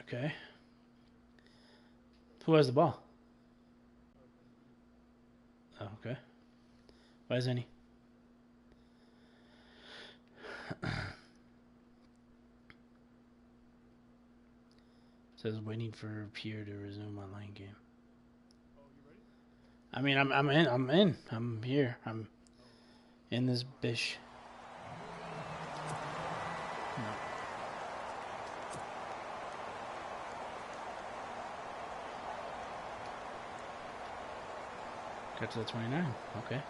Okay. Who has the ball? Oh, okay. Why isn't he? Says waiting for Pierre to resume online game. I mean, I'm in. I'm here. I'm in this bish. No. Got to the 29. Okay.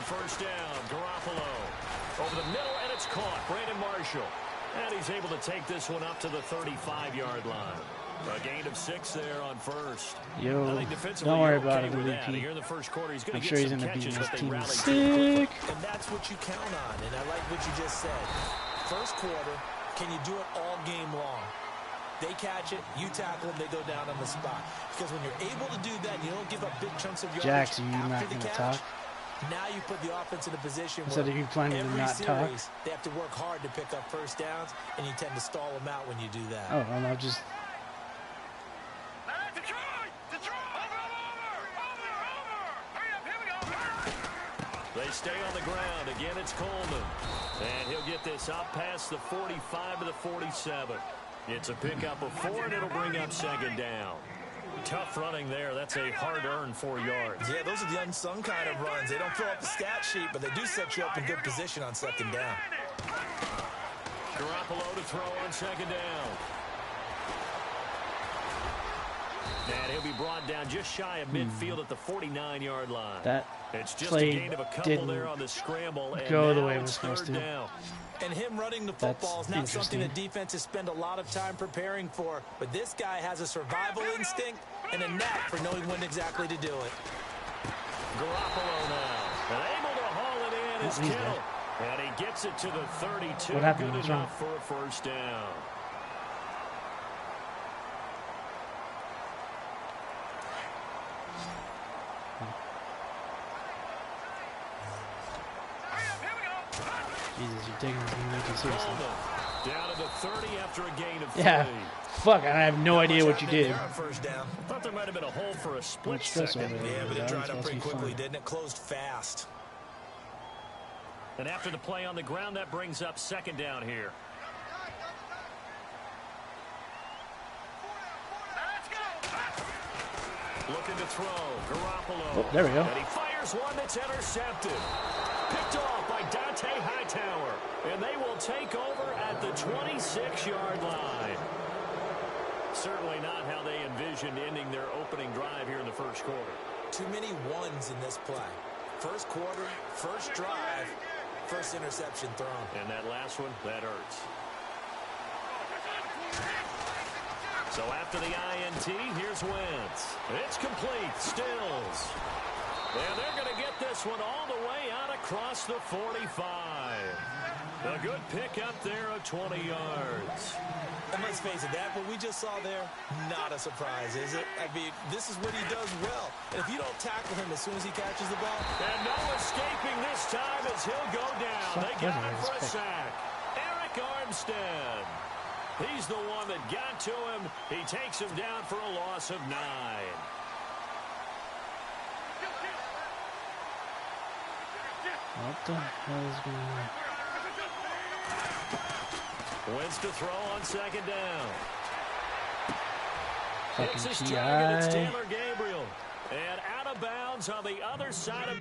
First down, Garoppolo. Over the middle, and it's caught. Brandon Marshall. And he's able to take this one up to the 35-yard line. A gain of 6 there on first. Yo, don't worry about it, Here in the first quarter, he's going I'm to sure get he's some going to be catches, his team rallied sick. And that's what you count on. And I like what you just said. First quarter, can you do it all game long? They catch it, you tackle them, they go down on the spot. Because when you're able to do that, you don't give up big chunks of yardage Jax, are you after not the going to catch. talk? Now you put the offense in a position Instead where of you planning to every not talk. series, they have to work hard to pick up first downs, and you tend to stall them out when you do that. Oh, well, I'll just... They stay on the ground. Again, it's Coleman. And he'll get this up past the 45 to the 47. It's a pickup of 4, and it'll bring up second down. Tough running there. That's a hard-earned 4 yards. Yeah, those are the unsung kind of runs. They don't fill up the stat sheet, but they do set you up in good position on second down. Garoppolo to throw on second down. And he'll be brought down just shy of midfield at the 49-yard line. That it's just play a gain of a couple there on the scramble, and go the now way it was it's supposed third to. down. And him running the football is not something that defenses spend a lot of time preparing for. But this guy has a survival instinct and a knack for knowing when exactly to do it. Garoppolo now. And able to haul it in is Kittle. And he gets it to the 32. What happened? Good What's enough wrong? for a first down. Jesus, you're taking this game way too seriously. Down to the 30 after a gain of 3. Yeah, fuck, and I have no idea what you did. First down. Thought there might have been a hole for a split stress second. over it. Yeah, but it dried up That's pretty fun. quickly, didn't it? Closed fast. And after the play on the ground, that brings up second down here. Looking to throw. Garoppolo. Oh, there we go. And he fires one that's intercepted. Picked off by Dante Hightower. And they will take over at the 26-yard line. Certainly not how they envisioned ending their opening drive here in the first quarter. Too many ones in this play. First quarter, first drive, first interception thrown. And that last one, that hurts. So after the INT, here's Wentz. It's complete. Stills. And they're going to get this one all the way out across the 45. A good pickup there of 20 yards. And let's face it, that what we just saw there, not a surprise, is it? I mean, this is what he does well. And if you don't tackle him as soon as he catches the ball. And no escaping this time as he'll go down. They got him for a sack. Eric Armstead. He's the one that got to him. He takes him down for a loss of 9. What the hell is going on? Wins to throw on second down. Fucking It's his GI. target. It's Taylor Gabriel. And out of bounds on the other side of...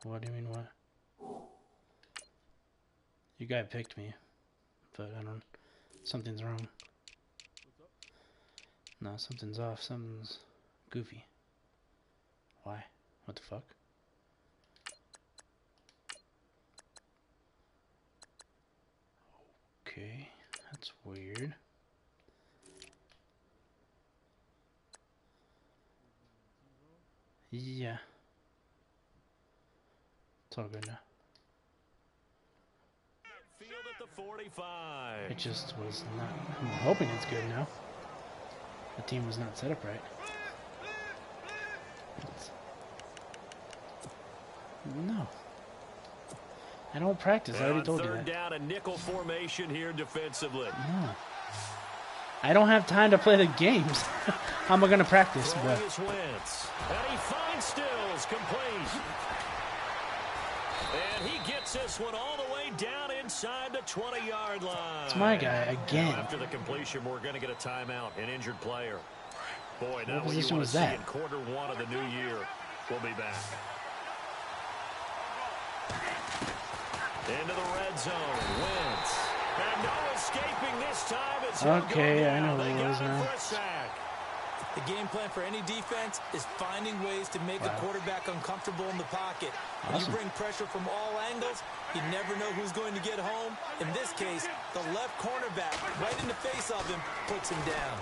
What do you mean, what? You guy picked me. But I don't... Something's wrong. No, something's off. Something's goofy. Why? What the fuck? Okay, that's weird. Yeah. It's all good now. Field at the 45. It just was not... I'm hoping it's good now. The team was not set up right. No. I don't practice. I already told you that. Third down, a nickel formation here defensively. No. I don't have time to play the games. How am I going to practice? Throwing his Wentz. And he finds Stills, complete. And he gets this one all the way down inside the 20-yard line. It's my guy again. Now after the completion, we're going to get a timeout, an injured player. Boy, not What what you position want was to see that? in quarter one of the new year. We'll be back. Into the red zone. Wentz. And no escaping this time. As Okay, I know they who it got is him now. for a sack. The game plan for any defense is finding ways to make a quarterback uncomfortable in the pocket. When you Awesome. bring pressure from all angles, you never know who's going to get home. In this case, the left cornerback, right in the face of him, puts him down.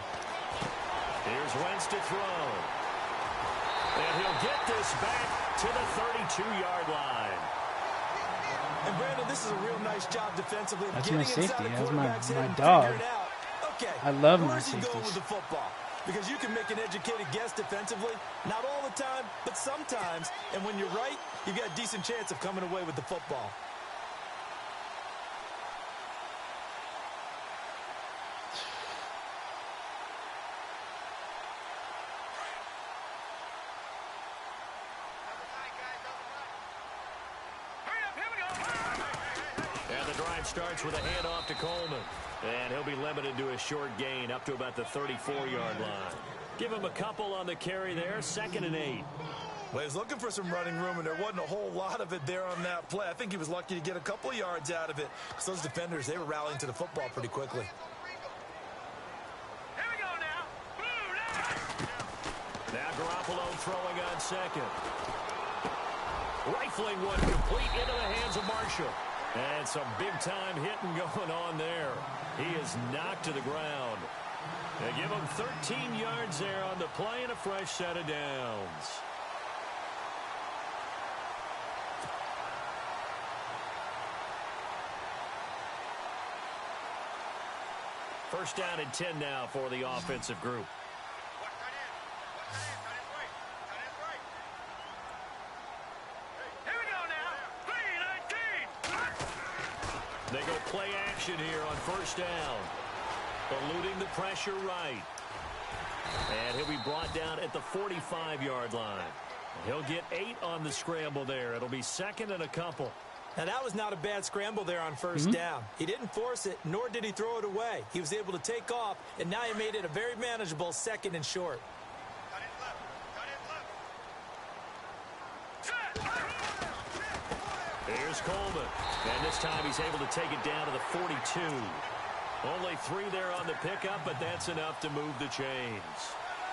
Here's Wentz to throw. And he'll get this back to the 32-yard line. And Brandon, this is a real nice job defensively. That's Getting my safety. inside a That's quarterback's head my and dog. figuring out, okay, I love my where's he going safeties. with the football? Because you can make an educated guess defensively. Not all the time, but sometimes. And when you're right, you've got a decent chance of coming away with the football. And the drive starts with a handoff to Coleman. And he'll be limited to a short gain up to about the 34-yard line. Give him a couple on the carry there, 2nd and 8. Well, he was looking for some running room, and there wasn't a whole lot of it there on that play. I think he was lucky to get a couple yards out of it, because those defenders, they were rallying to the football pretty quickly. Now Garoppolo throwing on 2nd. Rifling one complete into the hands of Marshall. And some big-time hitting going on there. He is knocked to the ground. They give him 13 yards there on the play and a fresh set of downs. First down and 10 now for the offensive group. They go play action here on first down. Eluding the pressure right. And he'll be brought down at the 45-yard line. He'll get 8 on the scramble there. It'll be 2nd and a couple. Now, that was not a bad scramble there on first down. He didn't force it, nor did he throw it away. He was able to take off, and now he made it a very manageable 2nd and short. Here's Coleman. And this time he's able to take it down to the 42. Only 3 there on the pickup, but that's enough to move the chains.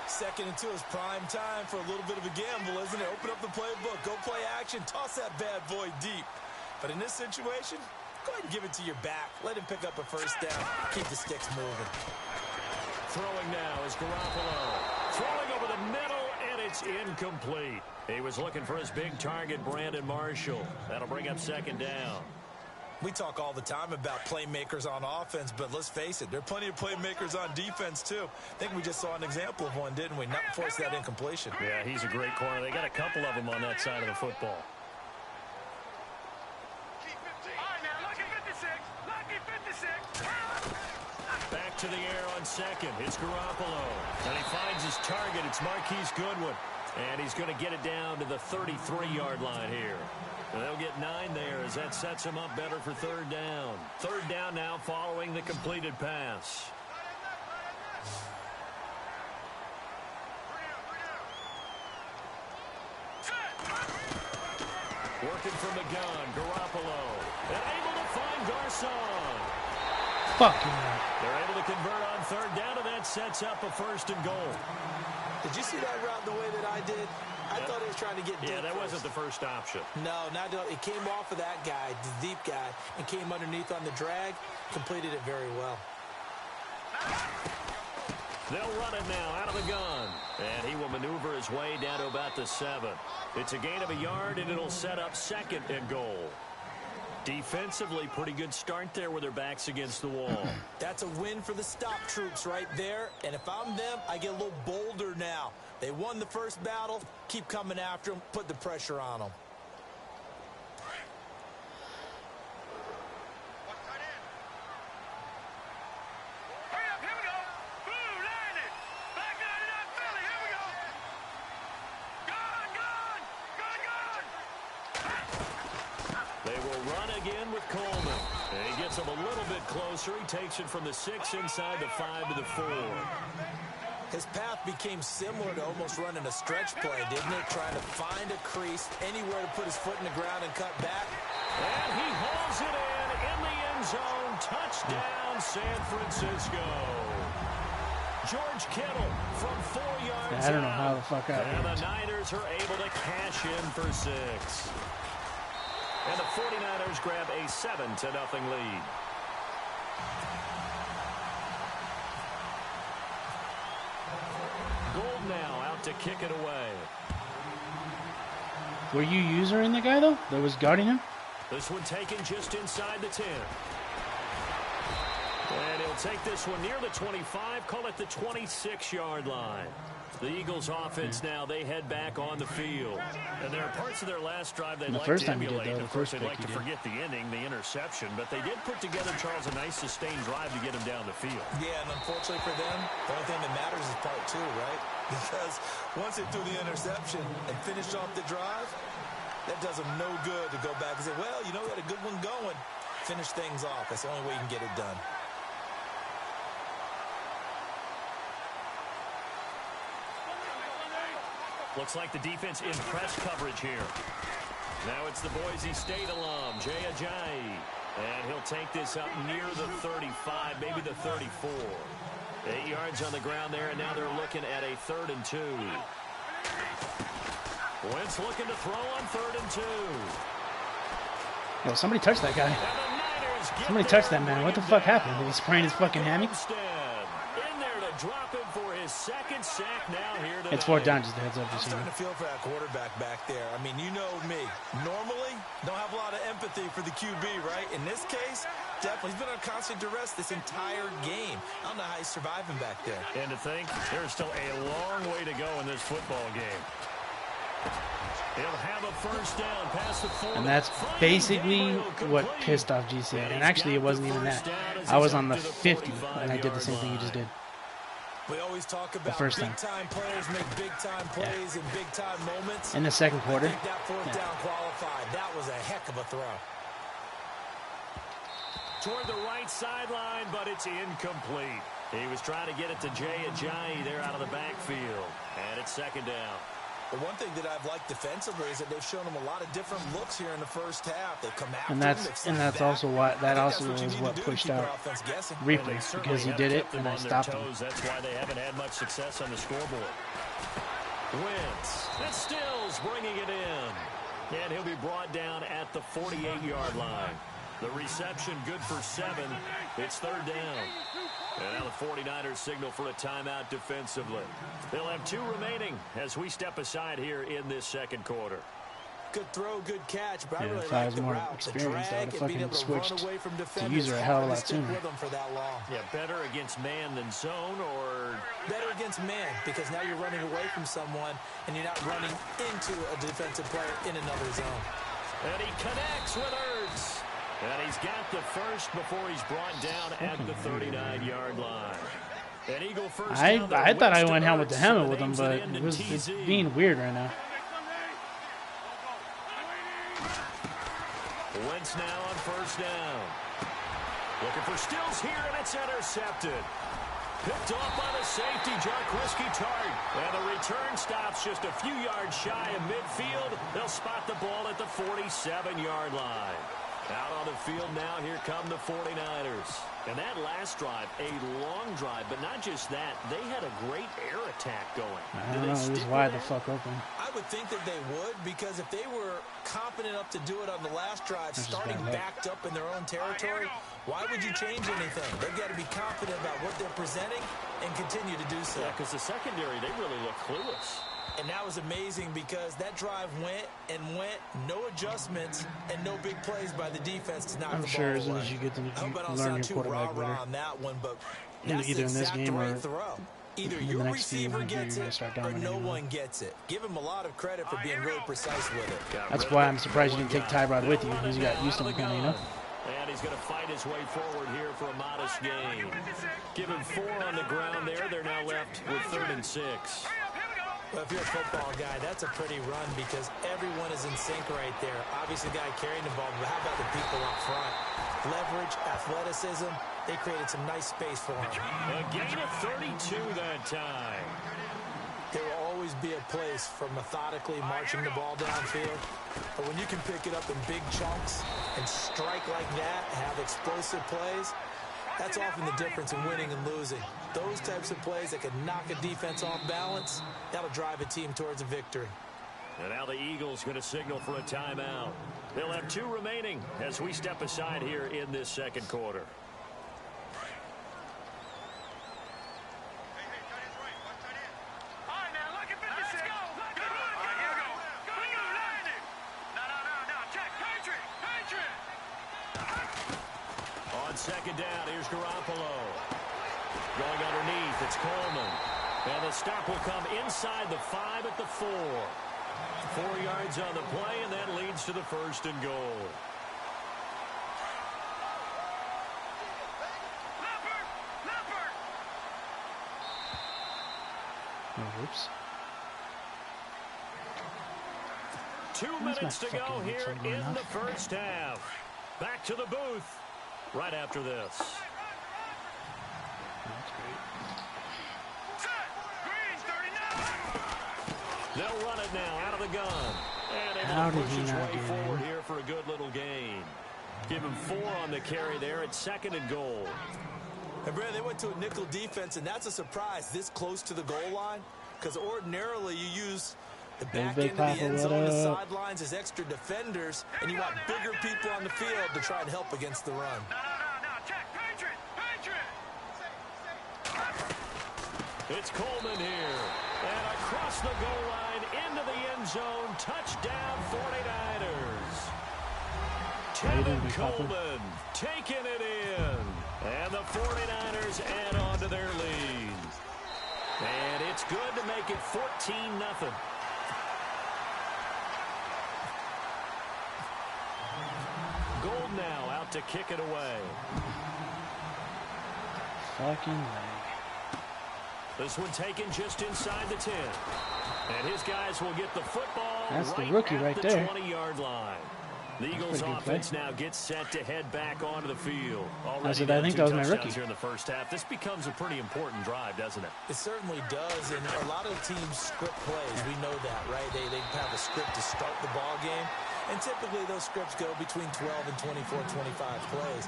2nd and 2 is prime time for a little bit of a gamble, isn't it? Open up the playbook, go play action, toss that bad boy deep. But in this situation, go ahead and give it to your back. Let him pick up a first down. Keep the sticks moving. Throwing now is Garoppolo. Throwing over the middle, and it's incomplete. He was looking for his big target, Brandon Marshall. That'll bring up 2nd down. We talk all the time about playmakers on offense, but let's face it, there are plenty of playmakers on defense, too. I think we just saw an example of one, didn't we? Not force that incompletion. Yeah, he's a great corner. They got a couple of them on that side of the football. Back to the air on 2nd. It's Garoppolo. And he finds his target. It's Marquise Goodwin. And he's going to get it down to the 33-yard line here. And they'll get 9 there as that sets him up better for 3rd down. 3rd down now following the completed pass. Working from the gun, Garoppolo. And able to find Garcon. Fucking They're able to convert on 3rd down, and that sets up a 1st and goal. Did you see that route the way that I did? I thought he was trying to get deep. Yeah, that first. wasn't the first option. No, not at all. It came off of that guy, the deep guy, and came underneath on the drag. Completed it very well. They'll run it now out of the gun. And he will maneuver his way down to about the 7. It's a gain of a yard, and it'll set up 2nd and goal. Defensively, pretty good start there with their backs against the wall. That's a win for the stop troops right there. And if I'm them, I get a little bolder now. They won the first battle. Keep coming after them. Put the pressure on them. again with Coleman. And he gets him a little bit closer. He takes it from the 6 inside the 5 to the 4. His path became similar to almost running a stretch play, didn't it? Trying to find a crease, anywhere to put his foot in the ground and cut back. And he hauls it in the end zone. Touchdown, San Francisco. George Kittle from 4 yards I don't know how the fuck out. And the Niners are able to cash in for 6. And the 49ers grab a 7-0 lead. Gold now out to kick it away. Were you using the guy, though, that was guarding him? This one taken just inside the 10. And he'll take this one near the 25, call it the 26-yard line. The Eagles offense now, they head back on the field. And there are parts of their last drive they'd like to emulate. Of course, they'd like to forget the ending, the interception. But they did put together, Charles, a nice sustained drive to get him down the field. Yeah, and unfortunately for them, the only thing that matters is part 2, right? Because once they threw the interception and finished off the drive, that does them no good to go back and say, well, you know, we had a good one going. Finish things off. That's the only way you can get it done. Looks like the defense in press coverage here. Now it's the Boise State alum, Jay Ajayi. And he'll take this up near the 35, maybe the 34. 8 yards on the ground there, and now they're looking at a 3rd and 2. Wentz looking to throw on 3rd and 2. Yo, somebody touched that guy. Somebody touched that man. What the fuck happened? Did he sprain his fucking hammy? In there to drop him for his 2nd sack now here tonight. It's 4th down, just a heads up. I'm starting to feel for that quarterback back there. I mean, you know me. Normally, don't have a lot of empathy for the QB, right? In this case, definitely. He's been on constant duress this entire game. I don't know how he's surviving back there. And to think, there's still a long way to go in this football game. He'll have a 1st down past the 40. And that's basically what pissed off GC. And actually, it wasn't even that. I was on the 50, and I did the same thing you just did. We always talk about big-time players make big-time plays in big-time moments. In the 2nd quarter. I think that 4th down qualified. That was a heck of a throw. Toward the right sideline, but it's incomplete. He was trying to get it to Jay Ajayi there out of the backfield. And it's 2nd down. The one thing that I've liked defensively is that they've shown him a lot of different looks here in the 1st half. They come after and that's also what was what pushed out Reaper, because he did it and I stopped him. That's why they haven't had much success on the scoreboard. Wentz and Stills bringing it in, and he'll be brought down at the 48-yard line. The reception good for 7. It's 3rd down. And now the 49ers signal for a timeout defensively. They'll have 2 remaining as we step aside here in this 2nd quarter. Good throw, good catch, but I really if I like was the more route. experienced, I would have fucking switched to use user a hell of a lot sooner. Yeah, better against man than zone, or better against man, because now you're running away from someone and you're not running into a defensive player in another zone. And he connects with Ertz. And he's got the 1st before he's brought down at the 39-yard line. An Eagle first I thought I went helmet to helmet with him, but it's being weird right now. Wentz now on 1st down. Looking for Stills here, and it's intercepted. Picked off by the safety, Jarquiski Tart. And the return stops just a few yards shy of midfield. They'll spot the ball at the 47-yard line. Out on the field now, here come the 49ers. And that last drive, a long drive, but not just that. They had a great air attack going. I don't know, it was wide the fuck open. I would think that they would, because if they were confident enough to do it on the last drive, starting backed up in their own territory, why would you change anything? They've got to be confident about what they're presenting and continue to do so. Yeah, because the secondary, they really look clueless. And that was amazing because that drive went, no adjustments, and no big plays by the defense to knock the ball away. I'm sure as soon as you get to learn your quarterback better, on that one, but either in this game or either your receiver gets it or no one gets it. Give him a lot of credit for being really precise with it. That's why I'm surprised you didn't take Tyrod with you, because you got used to him kind of, you know? And he's going to fight his way forward here for a modest gain. Give him 4 on the ground there. They're now left with 3rd and 6. Well, if you're a football guy, that's a pretty run because everyone is in sync right there. Obviously, the guy carrying the ball, but how about the people up front? Leverage, athleticism, they created some nice space for him. A gain of 32 that time. There will always be a place for methodically marching the ball downfield. But when you can pick it up in big chunks and strike like that, have explosive plays, that's often the difference in winning and losing. Those types of plays that can knock a defense off balance, that'll drive a team towards a victory. And now the Eagles going to signal for a timeout. They'll have 2 remaining as we step aside here in this second quarter. Second down, here's Garoppolo. Going underneath, it's Coleman. And the stop will come inside the 5 at the 4. 4 yards on the play, and that leads to the 1st and goal. Oh, oops. 2 minutes to go here in the first half. Back to the booth. Right after this. They'll run it now out of the gun. And able to push his way forward here for a good little gain. Give him 4 on the carry there at 2nd and goal. And Brad, they went to a nickel defense, and that's a surprise this close to the goal line. Because ordinarily you use the back end of the end zone, the sidelines as extra defenders, and you want bigger people on the field to try and help against the run. It's Coleman here. And across the goal line into the end zone. Touchdown 49ers. Tevin Coleman taking it in. And the 49ers add on to their lead. And it's good to make it 14-0. Gold now out to kick it away. Fucking leg. This one taken just inside the 10. And his guys will get the football. That's right the rookie at right the there. 20-yard line. The Eagles offense now gets set to head back onto the field. Already I think that was my rookie. Here in the first half. This becomes a pretty important drive, doesn't it? It certainly does, and a lot of teams script plays. We know that, right? They have a script to start the ball game, and typically those scripts go between 12 and 24, 25 plays.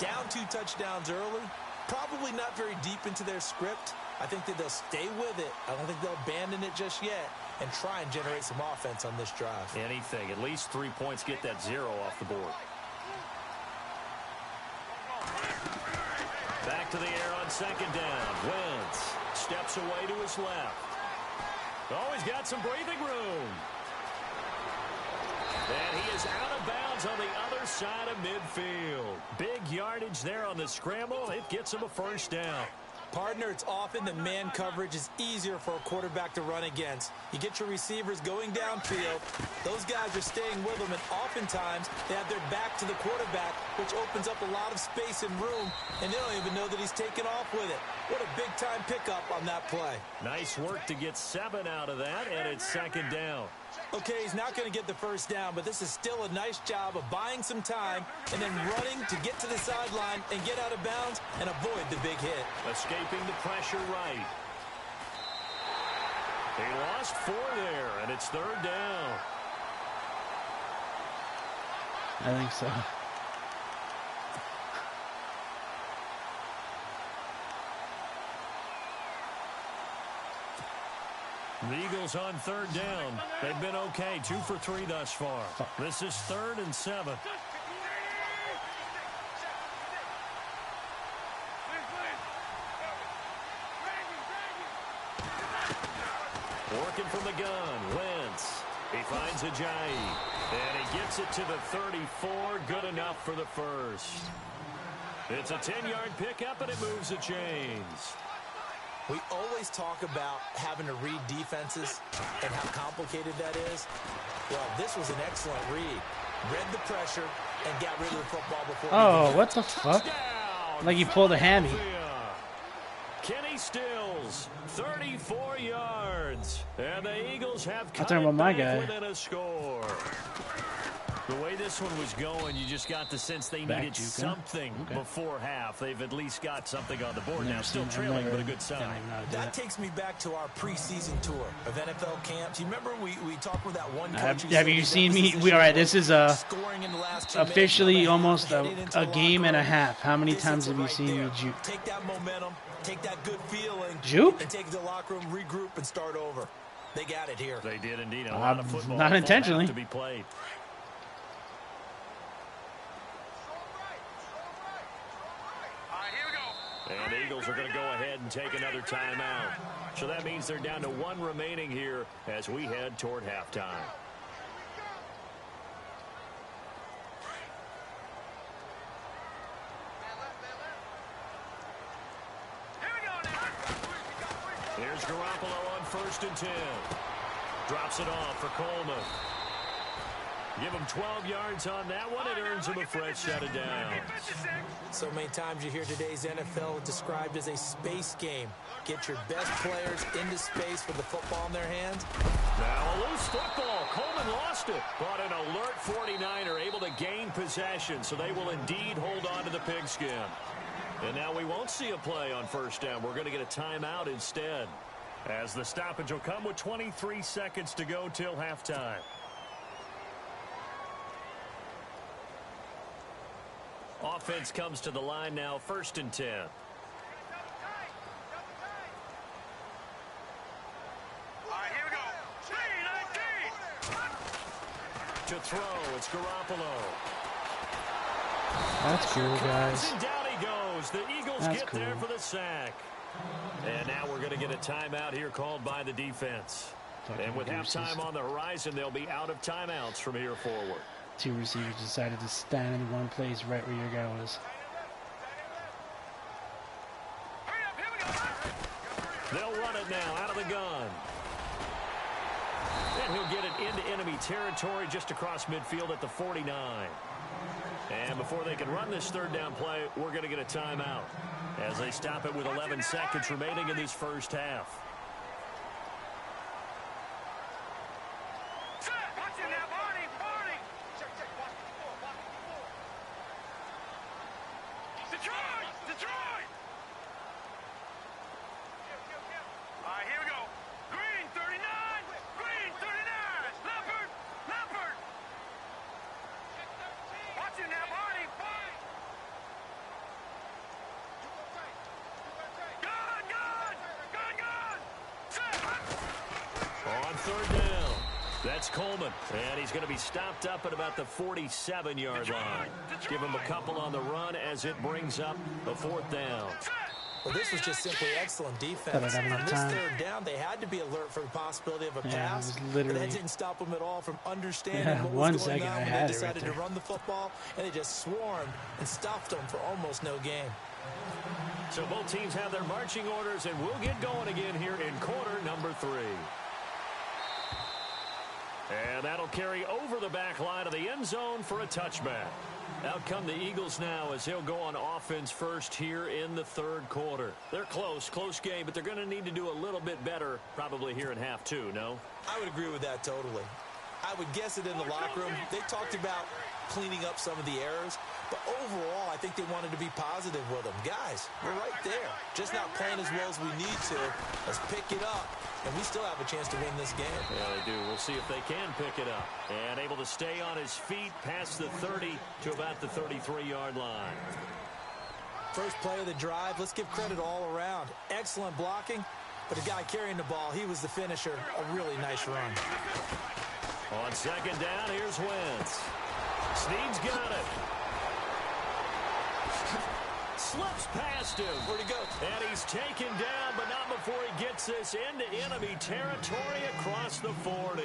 Down 2 touchdowns early, probably not very deep into their script. I think that they'll stay with it. I don't think they'll abandon it just yet and try and generate some offense on this drive. Anything. At least 3 points, get that 0 off the board. Back to the air on 2nd down. Wentz steps away to his left. Oh, he's got some breathing room. And he is out of bounds on the other side of midfield. Big yardage there on the scramble. It gets him a 1st down. Partner, it's often that man coverage is easier for a quarterback to run against. You get your receivers going downfield. Those guys are staying with them, and oftentimes they have their back to the quarterback, which opens up a lot of space and room, and they don't even know that he's taken off with it. What a big-time pickup on that play. Nice work to get 7 out of that, and it's 2nd down. Okay, he's not going to get the 1st down, but this is still a nice job of buying some time and then running to get to the sideline and get out of bounds and avoid the big hit. Escaping the pressure right. He lost 4 there, and it's 3rd down. I think so. The Eagles on 3rd down. They've been okay, 2 for 3 thus far. This is 3rd and 7. Working from the gun, Wentz. He finds Ajayi, and he gets it to the 34. Good enough for the 1st. It's a 10-yard pickup, and it moves the chains. We always talk about having to read defenses and how complicated that is. Well, this was an excellent read. Read the pressure and got rid of the football before. Oh, what the fuck? Like he pulled a hammy. Kenny Stills, 34 yards. And the Eagles have cut talking about my guy. within a score. The way this one was going, you just got the sense they needed something before half. They've at least got something on the board now. Still trailing, but a good sign. That takes me back to our preseason tour of NFL camps. You remember we talked with that one coach. Have you seen me? All right, this is officially almost a game and a half. How many times have you seen me juke? Take that momentum, take that good feeling. Juke? And take it to the locker room, regroup, and start over. They got it here. They did indeed. A lot of football. Not intentionally. To be played. And the Eagles are going to go ahead and take another timeout. So that means they're down to one remaining here as we head toward halftime. Here's Garoppolo on 1st and 10. Drops it off for Coleman. Give him 12 yards on that one. It earns him a fresh set of downs. So many times you hear today's NFL described as a space game. Get your best players into space with the football in their hands. Now a loose football. Coleman lost it. But an alert 49er able to gain possession. So they will indeed hold on to the pigskin. And now we won't see a play on 1st down. We're going to get a timeout instead. As the stoppage will come with 23 seconds to go till halftime. Offense comes to the line now, 1st and 10. All right, here we go. 3-19. To throw, it's Garoppolo. That's cool, guys. And down he goes. The Eagles get there for the sack. And now we're going to get a timeout here called by the defense. And with halftime on the horizon, they'll be out of timeouts from here forward. Two receivers decided to stand in one place right where your guy was. They'll run it now out of the gun. And he'll get it into enemy territory just across midfield at the 49. And before they can run this 3rd down play, we're going to get a timeout as they stop it with 11 seconds remaining in this first half. On 3rd down, that's Coleman. And he's going to be stopped up at about the 47-yard line. Give him a couple on the run as it brings up a 4th down. Well, this was just simply excellent defense. On this 3rd down, they had to be alert for the possibility of a pass. But that didn't stop them at all from understanding what was going on when they decided to run the football. And they just swarmed and stuffed them for almost no gain. So both teams have their marching orders, and we'll get going again here in quarter number 3. And that'll carry over the back line of the end zone for a touchback. Out come the Eagles now as he'll go on offense first here in the 3rd quarter. They're close game, but they're going to need to do a little bit better probably here in half 2, no? I would agree with that totally. I would guess it in the locker room. They talked about cleaning up some of the errors, but overall, I think they wanted to be positive with them. Guys, we're right there. Just not playing as well as we need to. Let's pick it up, and we still have a chance to win this game. Yeah, they do. We'll see if they can pick it up. And able to stay on his feet past the 30 to about the 33-yard line. First play of the drive. Let's give credit all around. Excellent blocking, but the guy carrying the ball, he was the finisher. A really nice run. On 2nd down, here's Wentz. Snead's got it. Slips past him. Where'd he go? And he's taken down, but not before he gets this into enemy territory across the 40.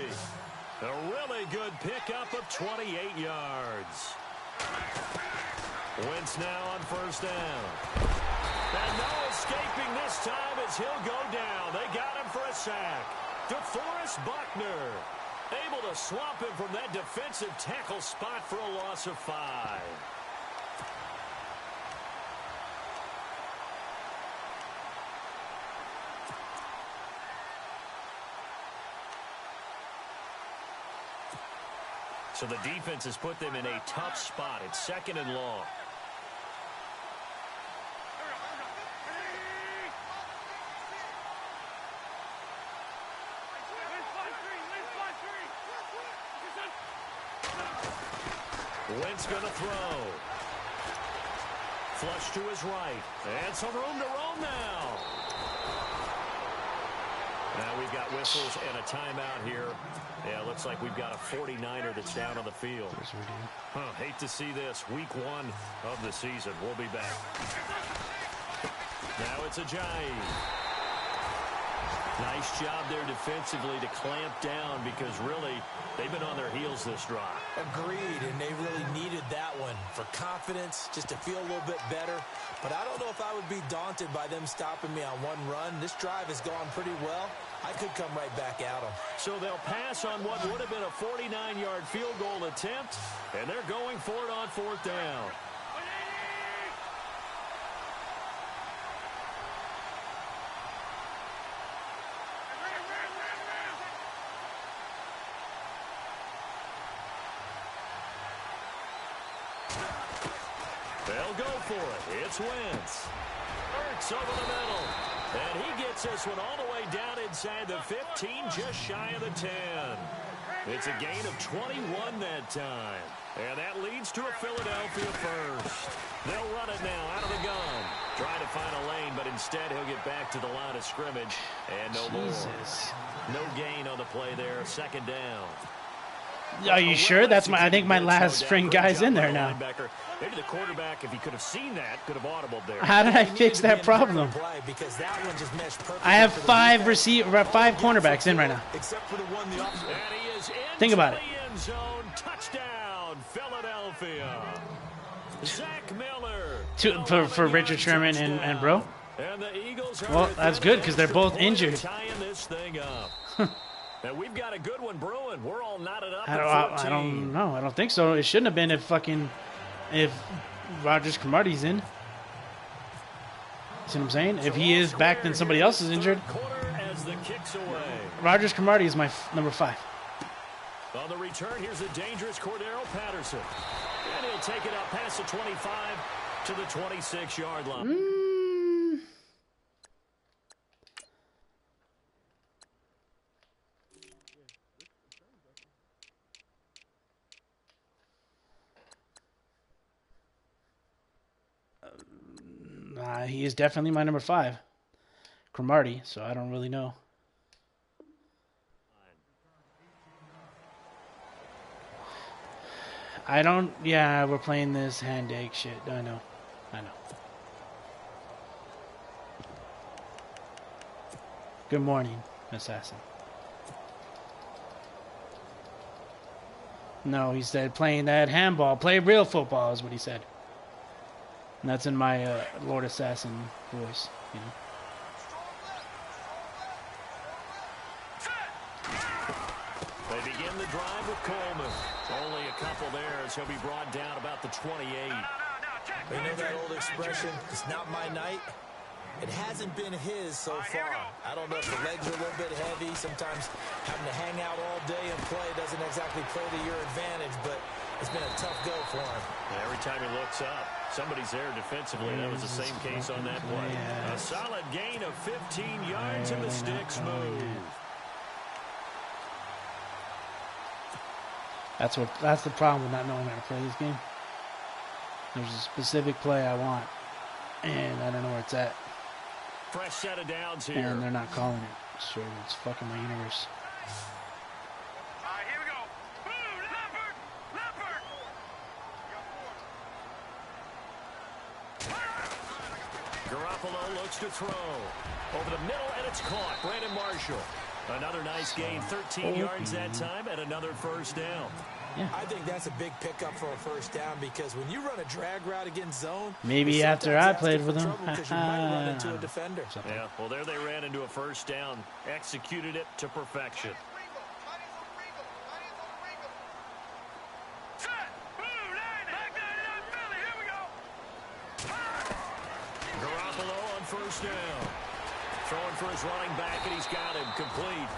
A really good pickup of 28 yards. Wentz now on 1st down. And no escaping this time as he'll go down. They got him for a sack. DeForest Buckner able to swamp him from that defensive tackle spot for a loss of 5. So the defense has put them in a tough spot. It's 2nd and long. Wentz going to throw. Flush to his right. And some room to roam now. Now we've got whistles and a timeout here. Yeah, looks like we've got a 49er that's down on the field. Hate to see this. Week 1 of the season. We'll be back. Now it's Ajayi. Nice job there defensively to clamp down because really they've been on their heels this drive. Agreed, and they really needed that one for confidence, just to feel a little bit better. But I don't know if I would be daunted by them stopping me on one run. This drive has gone pretty well. I could come right back at them. So they'll pass on what would have been a 49-yard field goal attempt, and they're going for it on 4th down. They'll go for it. It's Wentz. Hurts over the middle. And he gets this one all the way down inside the 15, just shy of the 10. It's a gain of 21 that time. And that leads to a Philadelphia first. They'll run it now out of the gun. Trying to find a lane, but instead he'll get back to the line of scrimmage. And no more. No gain on the play there. 2nd down. Are you sure? That's I think my last string guy's in there now. Maybe the quarterback, if he could have seen that, could have audibled there. How did I fix that problem? I have 5 cornerbacks in right now. Think about it. Touchdown, Philadelphia. Zach Miller. For Richard Sherman and Bro? Well, that's good because they're both injured. Tying this thing up. And we've got a good one brewing. We're all knotted up. I don't know. I don't think so. It shouldn't have been if Rogers Cromartie's in. See what I'm saying? If he is back, then somebody else is injured. Rogers Cromartie is my number 5. On the return, here's a dangerous Cordero Patterson. And he'll take it up past the 25 to the 26-yard line. He is definitely my number 5, Cromartie, so I don't really know. Yeah, we're playing this hand egg shit. I know. Good morning, Assassin. No, he said playing that handball. Play real football is what he said. And that's in my Lord Assassin voice, you know. They begin the drive with Coleman. Only a couple there as he'll be brought down about the 28. You know that old expression, it's not my night? It hasn't been his so far. I don't know if the legs are a little bit heavy. Sometimes having to hang out all day and play doesn't exactly play to your advantage, but it's been a tough go for him. And every time he looks up, somebody's there defensively. That was the same case on that play. A solid gain of 15 yards and the sticks move. That's the problem with not knowing how to play this game. There's a specific play I want, and I don't know where it's at. Fresh set of downs here. And they're not calling it. So it's fucking my universe. All right, here we go. Boom, Leopard! Garoppolo looks to throw. Over the middle, and it's caught. Brandon Marshall. Another nice gain, 13 yards that time, and another first down. Yeah. I think that's a big pickup for a first down because when you run a drag route against zone, maybe after I played with him, because you might run into a defender. Yeah, well, there they ran into a first down, executed it to perfection. Garoppolo on first down. Throwing for his running back, and he's got him complete.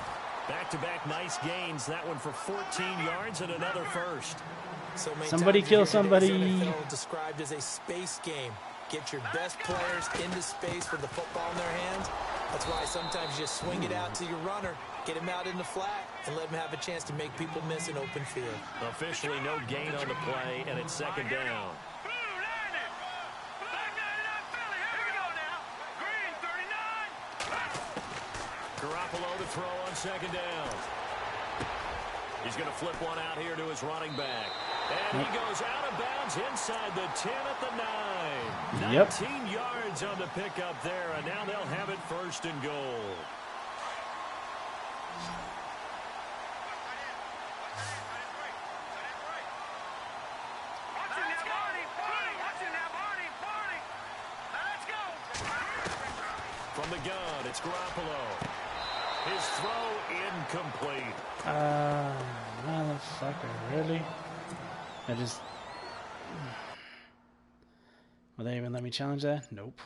Back-to-back nice gains. That one for 14 yards and another first. So somebody kill somebody. NFL described as a space game. Get your best players into space with the football in their hands. That's why sometimes you just swing it out to your runner, get him out in the flat, and let him have a chance to make people miss an open field. Officially no gain on the play, and it's second down. Garoppolo to throw on second down. He's going to flip one out here to his running back. And he goes out of bounds inside the 10 at the 9. 19 yards on the pickup there, and now they'll have it first and goal. From the gun, it's Garoppolo. His throw incomplete. Motherfucker, really? Will they even let me challenge that? Nope.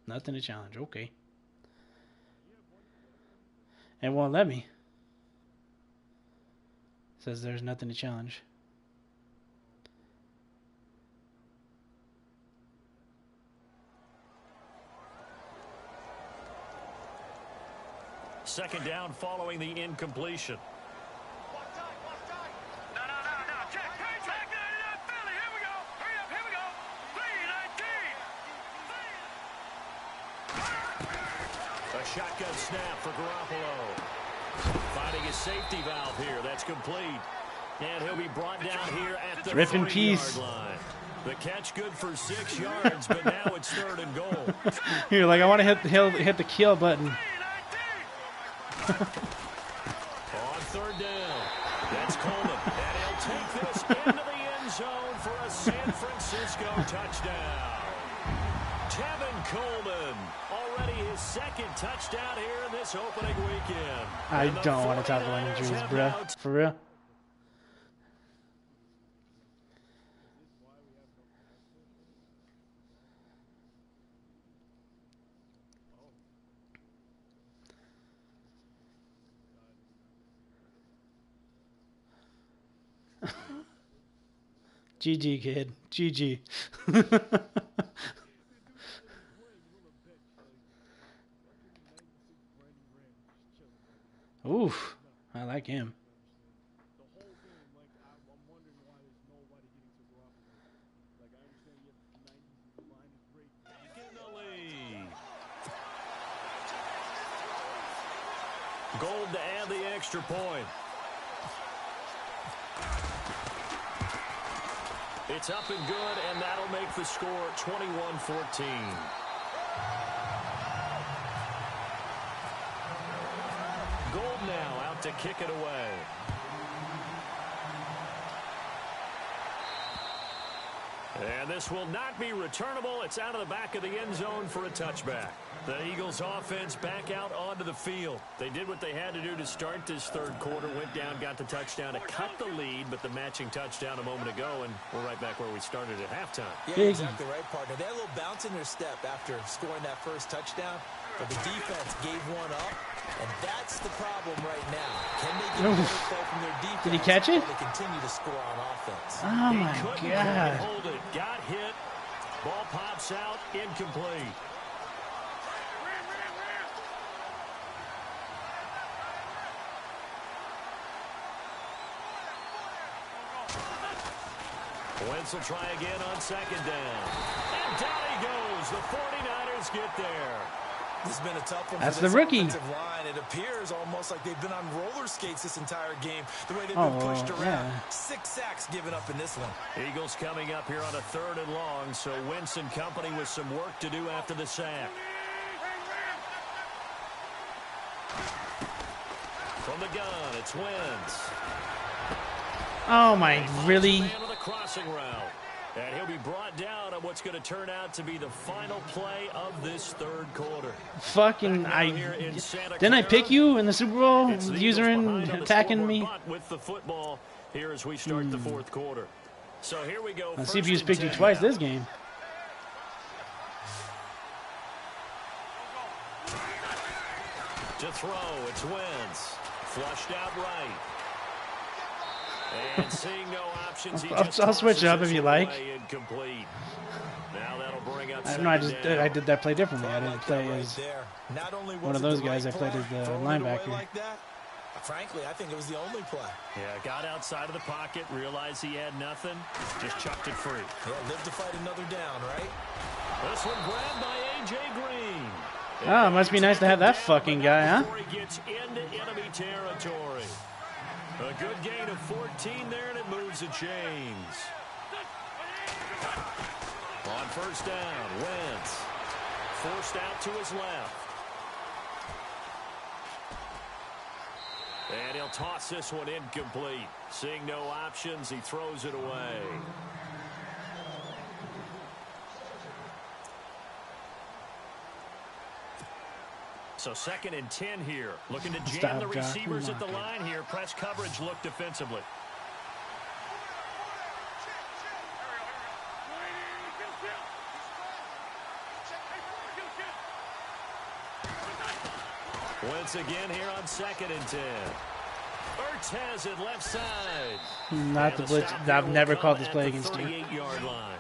Nothing to challenge. Okay. It won't let me. Says there's nothing to challenge. Second down following the incompletion. A shotgun snap for Garoppolo. Finding his safety valve here. That's complete. And he'll be brought down here at the 30-yard line. The catch good for 6 yards, but now it's third and goal. You're like, I want to hit the kill button. On third down, that's Coleman, and he'll take this into the end zone for a San Francisco touchdown. Tevin Coleman, already his second touchdown here in this opening weekend. I don't want to talk about injuries, bro. For real. GG, kid. GG. Oof. I like him. Gold to add the extra point. It's up and good, and that'll make the score 21-14. Gold now out to kick it away. And this will not be returnable. It's out of the back of the end zone for a touchback. The Eagles offense back out onto the field. They did what they had to do to start this third quarter. Went down, got the touchdown to cut the lead, but the matching touchdown a moment ago, and we're right back where we started at halftime. Yeah, exactly right, partner. They had a little bounce in their step after scoring that first touchdown, but the defense gave one up, and that's the problem right now. Can they get a play from their defense? Did he catch it? They continue to score on offense. Oh my God. Hold it. Got hit. Ball pops out. Incomplete. Wentz will try again on second down. And down he goes. The 49ers get there. This has been a tough one. That's for this the rookie. offensive line. It appears almost like they've been on roller skates this entire game. The way they've been pushed around. Yeah. 6 sacks given up in this one. Eagles coming up here on a third and long, so Wentz and company with some work to do after the sack. From the gun, it's Wentz. Oh my, really? Man with a crossing route. And he'll be brought down on what's going to turn out to be the final play of this third quarter. Fucking, didn't I pick you in the Super Bowl? User attacking me. With the football here as we start the fourth quarter. So here we go. Let's see if he's picked you twice this game. To throw, it's Wentz. Flushed out right. And seeing no options, I'll switch it up if you like. Incomplete. Now that'll bring up I don't know. I did that play differently. I didn't play as one of those guys. I played as the linebacker. Frankly, I think it was the only play. Yeah, got outside of the pocket, realized he had nothing, just chucked it free. Yeah, live to fight another down, right? This one grabbed by A.J. Green. Oh, it must be nice to have that fucking guy, huh? Before he gets into enemy territory. A good gain of 14 there, and it moves the chains. On first down, Wentz. Forced out to his left. And he'll toss this one incomplete. Seeing no options, he throws it away. So 2nd and 10 here. Looking to jam the receivers at the line here. Press coverage look defensively. Once again here on 2nd and 10. Ertz has it left side. Not the blitz. I've never called this play against you. 38-yard line.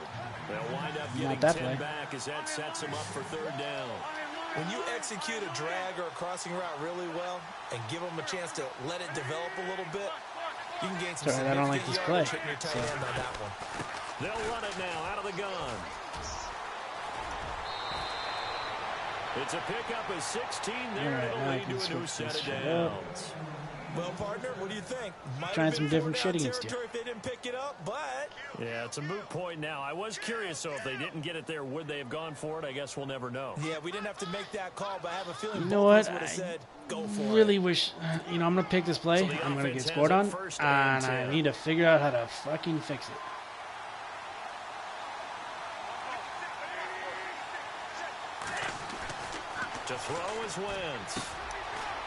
They'll wind up getting Not that 10 play. back as that sets them up for 3rd down. When you execute a drag or a crossing route really well and give them a chance to let it develop a little bit, you can gain some Sorry, I don't like this play. hitting your tight end on that one. They'll run it now out of the gun. It's a pickup of 16 there. Right, It'll lead to a new set of downs. Well, partner, what do you think? Trying some different shit against you. If they didn't pick it up, but yeah, it's a moot point now. I was curious, so if they didn't get it there, would they have gone for it? I guess we'll never know. Yeah, we didn't have to make that call, but I have a feeling you know what? I said, go for really it. wish, I'm going to pick this play. So I'm going to get scored on, and I need to figure out how to fucking fix it. To throw is Wentz.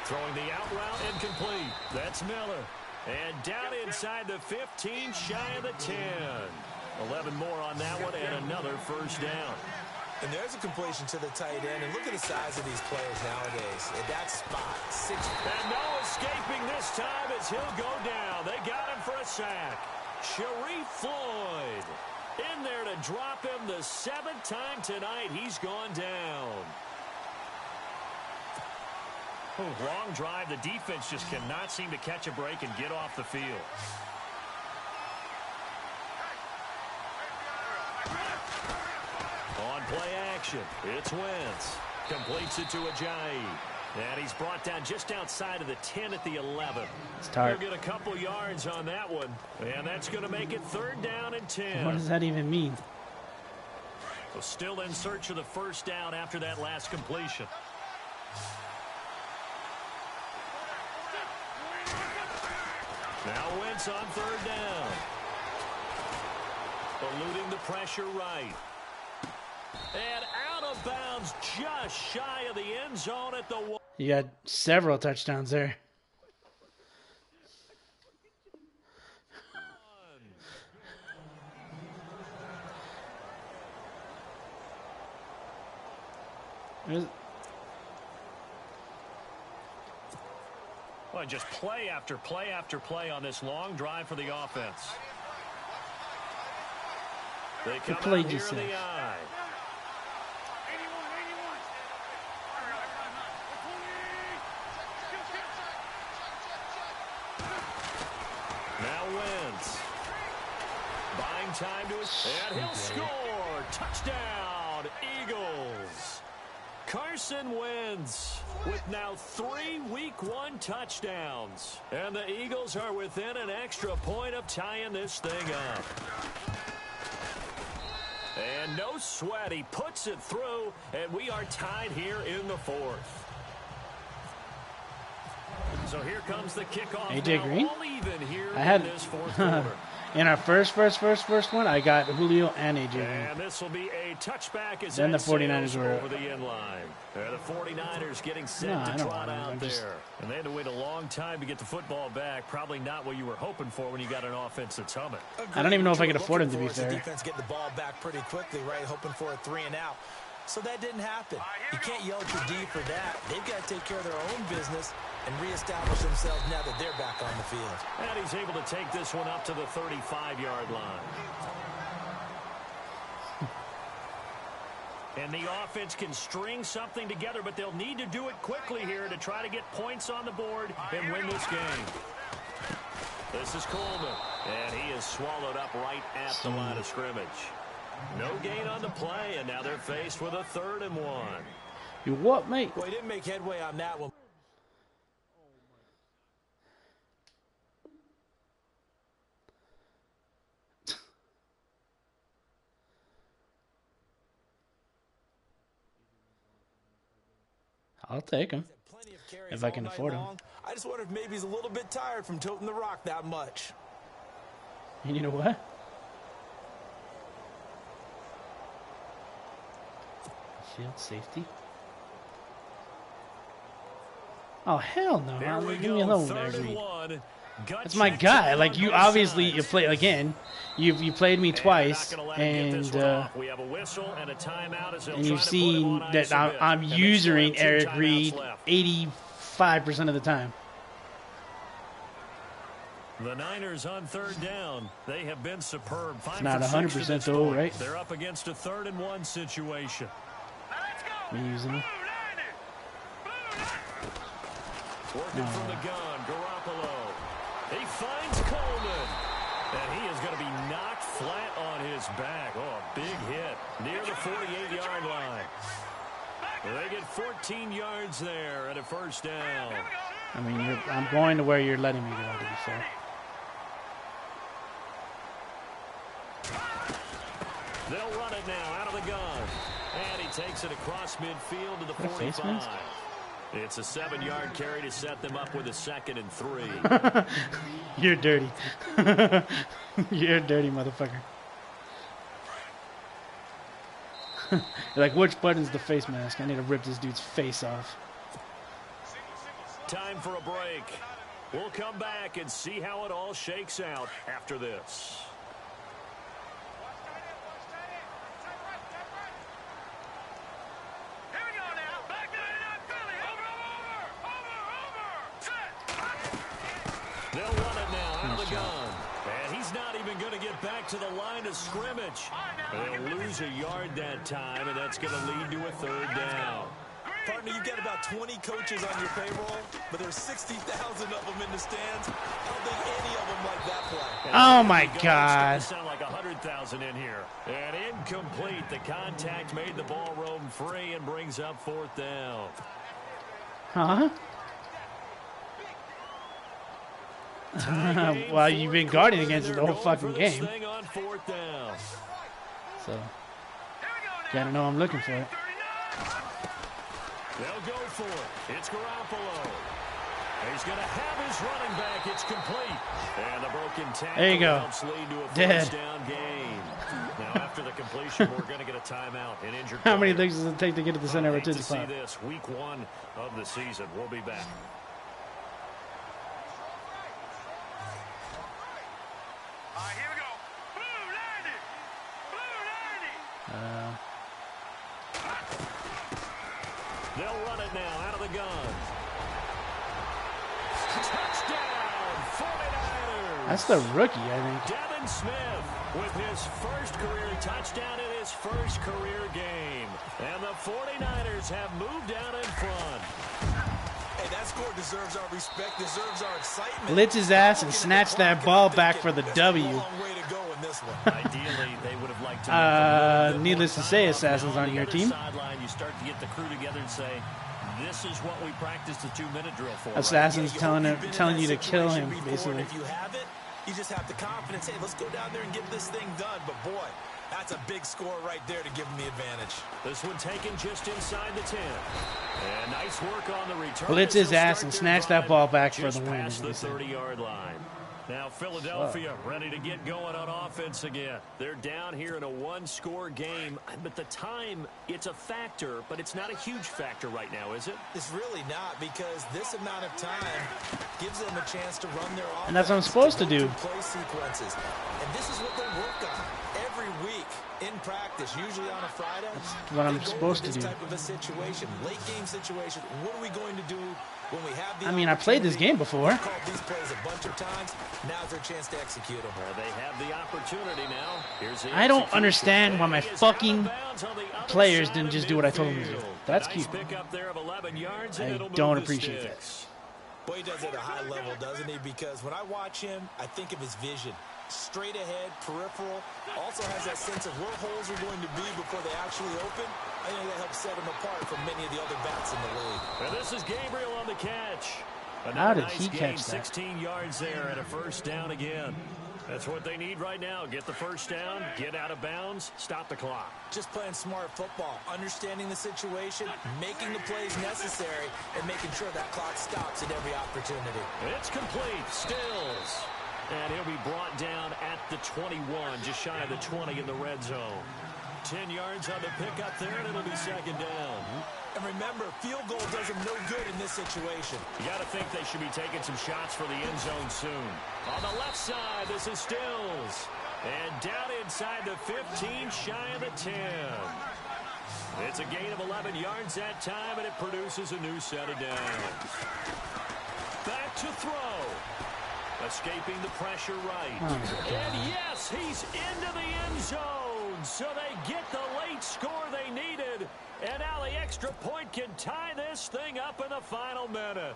Throwing the out route incomplete. That's Miller. And down inside the 15, shy of the 10. 11 more on that one and another first down. And there's a completion to the tight end. And look at the size of these players nowadays. At that spot, 6. And no escaping this time as he'll go down. They got him for a sack. Sharif Floyd in there to drop him the 7th time tonight. He's gone down. Long drive. The defense just cannot seem to catch a break and get off the field. On play action, it's Wentz. Completes it to Ajayi. And he's brought down just outside of the 10 at the 11. He'll get a couple yards on that one. And that's going to make it 3rd down and 10. What does that even mean? So still in search of the first down after that last completion. Now Wentz on 3rd down. Eluding the pressure right. And out of bounds just shy of the end zone at the 1. You got several touchdowns there. Well, just play after play after play on this long drive for the offense. They come out here in the eye. Now Wentz. Buying time to his... And he'll score. Touchdown, Eagles. Carson Wentz with now 3 Week 1 touchdowns. And the Eagles are within an extra point of tying this thing up. And no sweat. He puts it through, and we are tied here in the 4th. So here comes the kickoff. AJ Green? All even here I had in this 4th quarter. In our first one, I got Julio and AJ Green. And this will be a touchback as then the 49ers were over the end line. The 49ers getting set to trot out there. And they had to wait a long time to get the football back. Probably not what you were hoping for when you got an offense that's humming. I don't even know if I could afford him, to be fair. The defense getting the ball back pretty quickly, right? Hoping for a 3 and out. So that didn't happen. You can't yell at your D for that. They've got to take care of their own business and reestablish themselves now that they're back on the field. And he's able to take this one up to the 35-yard line. And the offense can string something together, but they'll need to do it quickly here to try to get points on the board and win this game. This is Coleman, and he is swallowed up right at the line of scrimmage. No gain on the play, and now they're faced with a 3rd and 1. You what, mate? Well, he didn't make headway on that one. I'll take him if I can afford him. I just wonder if maybe he's a little bit tired from toting the rock that much. And you know what? Shield safety. Oh hell no! Leave me alone, Agreed. That's my guy. Like you obviously you play again. You played me twice, and you've seen that I'm using Eric Reed 85% of the time. The Niners on 3rd down. They have been superb. It's not 100% though, right? They're up against a 3rd and 1 situation. Me using him. Working from the gun, Garoppolo. He finds Coleman. And he is going to be knocked flat on his back. Oh, a big hit near the 48-yard line. They get 14 yards there at a 1st down. I mean, I'm going to where you're letting me go, to be fair. They'll run it now out of the gun. And he takes it across midfield to the 45. It's a 7-yard carry to set them up with a 2nd and 3. You're dirty. You're a dirty motherfucker. You're like, which button's the face mask? I need to rip this dude's face off. Time for a break. We'll come back and see how it all shakes out after this. They'll run it now out of the gun. And he's not even going to get back to the line of scrimmage. They'll lose a yard that time, and that's going to lead to a 3rd down. Partner, you've got about 20 coaches on your payroll, but there's 60,000 of them in the stands. I don't think any of them like that play. Oh, my God. It's sound like 100,000 in here. And incomplete. The contact made the ball roam free and brings up 4th down. Huh? Well, you've been guarding against it the whole fucking game. So, gotta know I'm looking for it. They'll go for it. It's Garoppolo. He's going to have his running back. It's complete. And the broken tackle there you go. helps lead to a Dead. 1st down gain. Now, after the completion, we're going to get a timeout. An injured How many player. legs does it take to get to the center of a To Tootsie see Pop? this, week 1 of the season. We'll be back. Here we go. Blue 90. Blue 90. They'll run it now out of the gun. Touchdown, 49ers. That's the rookie, I think. Devin Smith with his first career touchdown in his first career game. And the 49ers have moved out in front. Hey, that score deserves our respect, deserves our excitement. Blitz his ass and snatch that ball back for the W. Ideally, they would have liked to needless to say, Assassin's on your team. You start to get the crew together and say, this is what we practiced the 2-minute drill for. Assassin's right? telling you to kill him, basically. If you have it, you just have the confidence. Hey, let's go down there and get this thing done. But boy, that's a big score right there to give them the advantage. This one taken just inside the 10. And nice work on the return. Blitz his ass and snatch that ball back for the win. Past the 30-yard line. Now Philadelphia ready to get going on offense again. They're down here in a 1-score game. But the time, it's a factor, but it's not a huge factor right now, is it? It's really not, because this amount of time gives them a chance to run their offense. And that's what I'm supposed to do. Play sequences. And this is what they work on every week in practice, usually on a Friday, that's what I'm supposed to do. This type of a situation, late game situation. What are we going to do when we have the I mean, I played this game before. We've called these plays a bunch of times. Now's their chance to execute them. They have the opportunity now. Here's the I don't understand why my fucking players didn't just do what I told them to do. That's cute. I don't appreciate that. Boy, he does it at a high level, doesn't he? Because when I watch him, I think of his vision. Straight ahead, peripheral. Also has that sense of where holes are going to be before they actually open. I think that helps set him apart from many of the other bats in the league. And this is Gabriel on the catch. How did he catch that? 16 yards there and a first down again. That's what they need right now. Get the first down, get out of bounds, stop the clock. Just playing smart football, understanding the situation, making the plays necessary, and making sure that clock stops at every opportunity. It's complete. Stills. And he'll be brought down at the 21, just shy of the 20 in the red zone. 10 yards on the pickup there, and it'll be second down. And remember, field goal does them no good in this situation. You got to think they should be taking some shots for the end zone soon. On the left side, this is Stills. And down inside the 15, shy of the 10. It's a gain of 11 yards that time, and it produces a new set of downs. Back to throw. Escaping the pressure right. And yes, he's into the end zone. So they get the late score they needed. And now the extra point can tie this thing up in the final minute.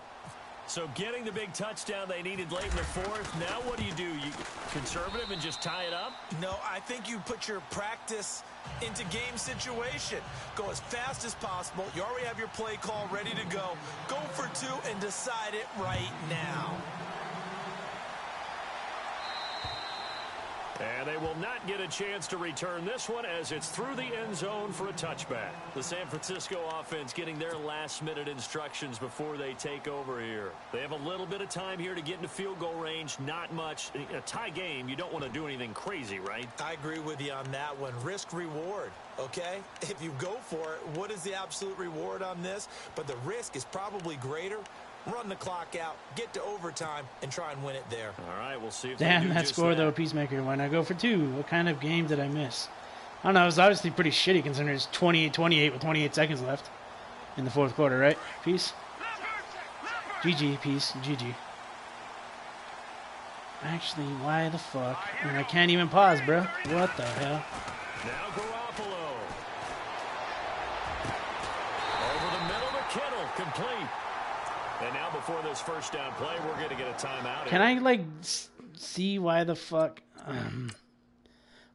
So getting the big touchdown they needed late in the fourth. Now what do? You conservative and just tie it up? No, I think you put your practice into game situation. Go as fast as possible. You already have your play call ready to go. Go for two and decide it right now. And they will not get a chance to return this one as it's through the end zone for a touchback. The San Francisco offense getting their last-minute instructions before they take over here. They have a little bit of time here to get into field goal range, not much. A tie game, you don't want to do anything crazy, right? I agree with you on that one. Risk-reward, okay? If you go for it, what is the absolute reward on this? But the risk is probably greater. Run the clock out, get to overtime, and try and win it there. All right, we'll see if damn, that score, though, Peacemaker. Why not go for two? What kind of game did I miss? I don't know. It was obviously pretty shitty considering it's 28-28 with 28 seconds left in the fourth quarter, right? Peace. GG, peace. GG. Actually, why the fuck? And I can't even pause, bro. What the hell? Now Garoppolo. Over the middle to Kittle. Complete. And now before this first down play, we're going to get a timeout. Can I, like, see why the fuck?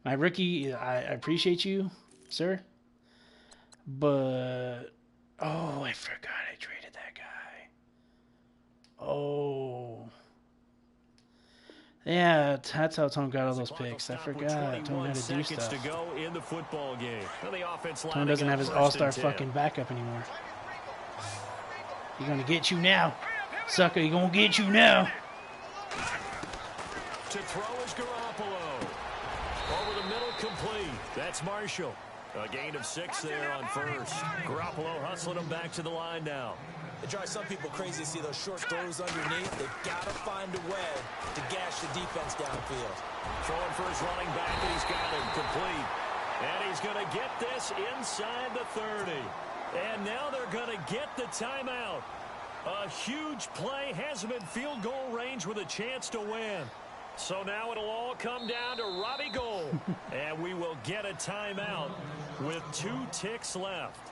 My rookie, I appreciate you, sir. But, oh, I forgot I traded that guy. Oh. Yeah, that's how Tone got all those picks. I forgot. Tone had to do stuff. To go in the football game. Tone doesn't have his all-star fucking backup anymore. He's gonna get you now, sucker. He's gonna get you now. To throw is Garoppolo. Over the middle, complete. That's Marshall. A gain of 6 there on first. Garoppolo hustling him back to the line now. It drives some people crazy to see those short throws underneath. They've got to find a way to gash the defense downfield. Throwing for his running back, and he's got him complete. And he's going to get this inside the 30. And now they're going to get the timeout. A huge play, has him in field goal range with a chance to win. So now it'll all come down to Robbie Gould. And we will get a timeout with 2 ticks left.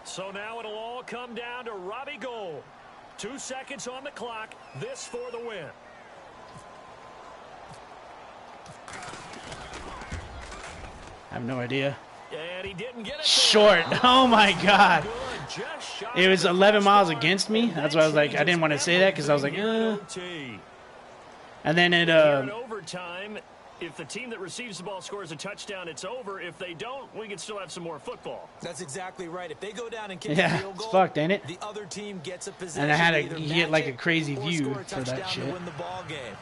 So now it'll all come down to Robbie Gould. 2 seconds on the clock. This for the win. I have no idea. And he didn't get it. Short. Oh my God. It was 11 miles against me. That's why I was like, I didn't want to say that because I was like, And then it. In overtime, if the team that receives the ball scores a touchdown, it's over. If they don't, we can still have some more football. That's exactly right. If they go down and kick a field goal, it's fucked, ain't it? The other team gets a possession. And I had to get like a crazy view for that shit. To win the ball game.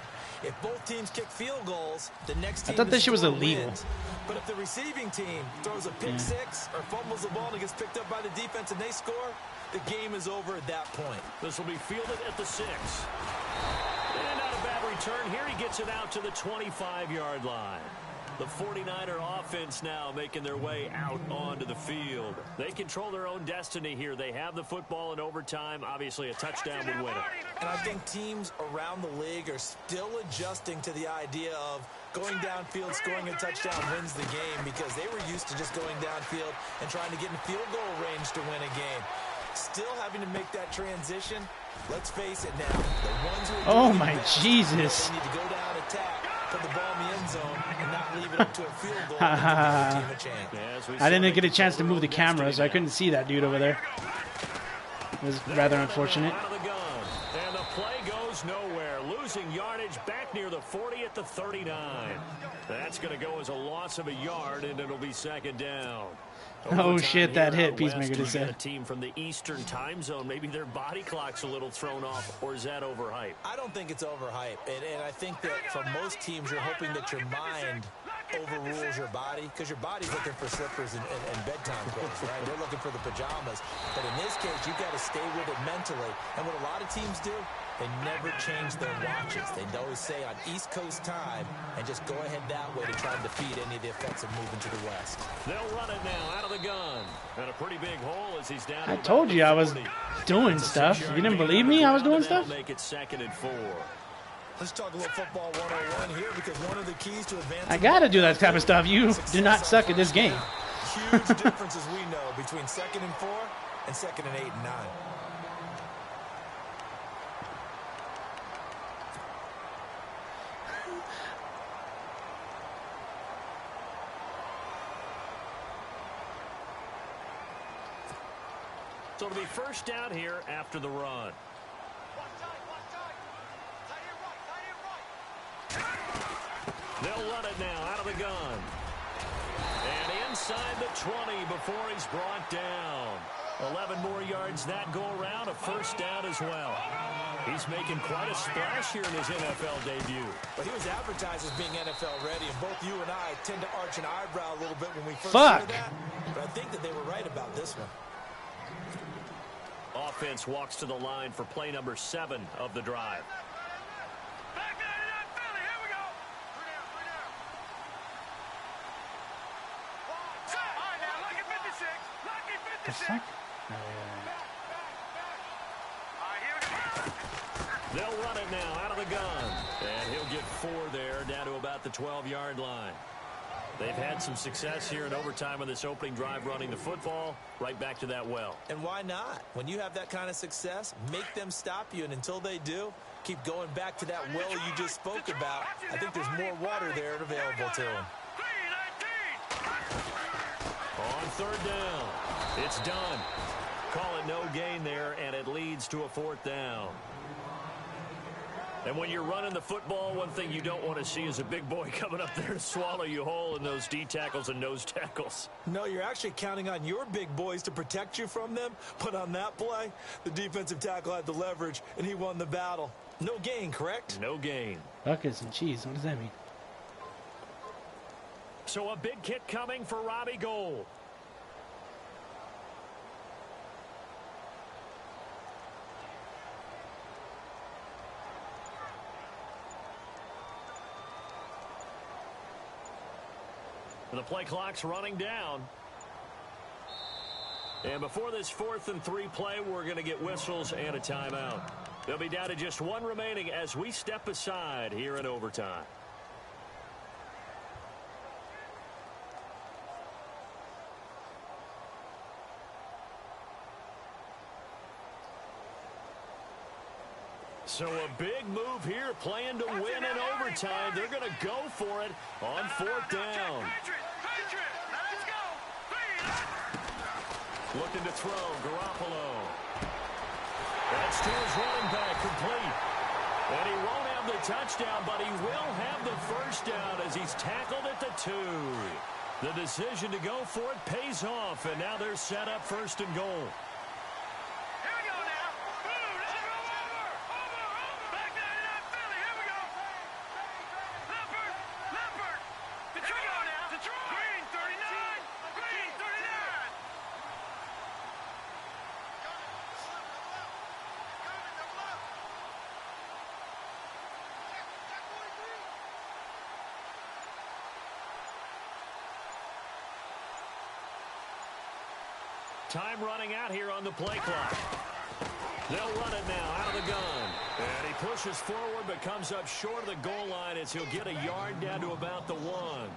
If both teams kick field goals, the next team I thought this shit was illegal. Wins. But if the receiving team throws a pick six or fumbles the ball and it gets picked up by the defense and they score, the game is over at that point. This will be fielded at the 6. And not a bad return here. He gets it out to the 25-yard line. The 49er offense now making their way out onto the field. They control their own destiny here. They have the football in overtime. Obviously, a touchdown would win it. And I think teams around the league are still adjusting to the idea of going downfield, scoring a touchdown wins the game, because they were used to just going downfield and trying to get in field goal range to win a game. Still having to make that transition. Let's face it now. The ones who are Oh my Jesus. They need to go down, attack, put the ball in the end zone, and not leave it up to a field goal to give the team a chance. Yeah, I didn't get a chance to move the camera, so I couldn't see that dude over there. It was rather unfortunate. Out of the gun. And the play goes nowhere. Losing yardage back near the 40 at the 39. That's going to go as a loss of a yard, and it'll be second down. Oh shit, that hit, West, Peacemaker you just got a said. team from the Eastern time zone. Maybe their body clock's a little thrown off, or is that overhyped? I don't think it's overhyped. And I think that for most teams, you're hoping that your mind overrules your body, because your body's looking for slippers and bedtime clothes, right? They're looking for the pajamas. But in this case, you've got to stay with it mentally. And what a lot of teams do, they never change their watches. They always say on East Coast time, and just go ahead that way to try and defeat any of the offensive movement to the west. They'll run it now out of the gun. And a pretty big hole as he's down. I told you I was doing stuff. You didn't believe me I was doing stuff? Make it 2nd and 4. Let's talk a little football 101 here, because one of the keys to advancing... I gotta do that type of stuff. You do not suck at this game. Huge differences we know between 2nd and 4 and 2nd and 8 and 9. So it'll be first down here after the run. They'll run it now out of the gun. And inside the 20 before he's brought down. 11 more yards that go around, a first down as well. He's making quite a splash here in his NFL debut. But he was advertised as being NFL ready, and both you and I tend to arch an eyebrow a little bit when we first hear that. But I think that they were right about this one. Offense walks to the line for play number 7 of the drive. Back there in that Philly. Here we go. 3 down. All right, now, lucky 56. Lucky 56. The fuck? All right, here we go. They'll run it now out of the gun. And he'll get 4 there, down to about the 12-yard line. They've had some success here in overtime on this opening drive running the football. Right back to that well. And why not? When you have that kind of success, make them stop you. And until they do, keep going back to that well you just spoke about. I think there's more water there available to them. 3-19. On 3rd down. It's done. Call it no gain there, and it leads to a 4th down. And when you're running the football, one thing you don't want to see is a big boy coming up there to swallow you whole in those D tackles and nose tackles. No, you're actually counting on your big boys to protect you from them. But on that play, the defensive tackle had the leverage, and he won the battle. No gain, correct? No gain. Buckets and cheese. What does that mean? So a big kick coming for Robbie Gould. The play clock's running down. And before this 4th and 3 play, we're going to get whistles and a timeout. They'll be down to just 1 remaining as we step aside here in overtime. So a big move here, playing to win in overtime. They're going to go for it on 4th down. Looking to throw, Garoppolo. That's to his running back, complete. And he won't have the touchdown, but he will have the first down as he's tackled at the 2. The decision to go for it pays off, and now they're set up 1st and goal. Time running out here on the play clock. They'll run it now out of the gun. And he pushes forward but comes up short of the goal line as he'll get a yard down to about the 1.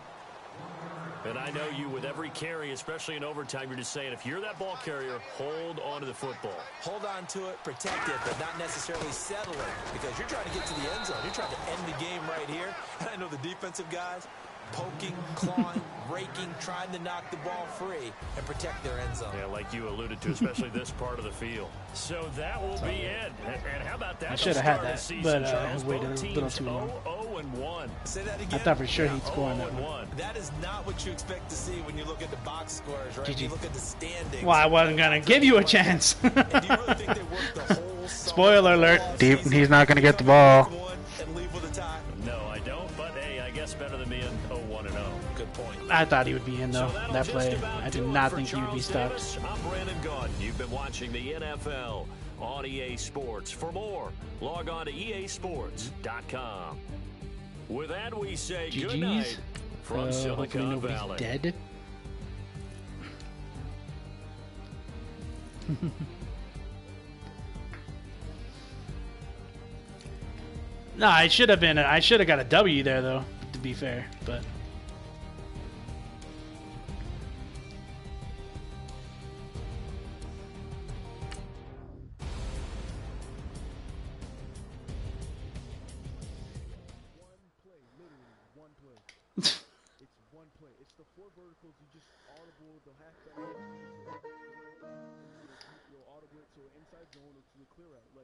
And I know you, with every carry, especially in overtime, you're just saying, if you're that ball carrier, hold on to the football. Hold on to it, protect it, but not necessarily settle it, because you're trying to get to the end zone. You're trying to end the game right here. And I know the defensive guys, poking, clawing, raking, trying to knock the ball free and protect their end zone. Yeah, like you alluded to, especially this part of the field. So that will be it. And how about that? I should have had that, but I waited a little too long. 0-1. Say that again. I thought for sure he'd score on that one. 0-1. That is not what you expect to see when you look at the box scores, right? GG. You look at the standings. Well, I wasn't going to give you a chance. And do you really think they worked the whole Spoiler alert, he's not going to get the ball. and leave with a tie? No, I don't. But, hey, I guess better than being 0-1-0. Good point. I thought he would be in, though, So that play. just about I did do it not for think he would be Charles stopped. Davis. I'm Brandon Gaudin. You've been watching the NFL on EA Sports. For more, log on to easports.com. With that, we say good night GG's. from Hopefully Silicon nobody's Valley. dead. No, I should have been. I should have got a W there, though. To be fair, but. It's one play. It's the 4 verticals. You just audible the halfback. You'll audible it to an inside zone or to the clear out. Like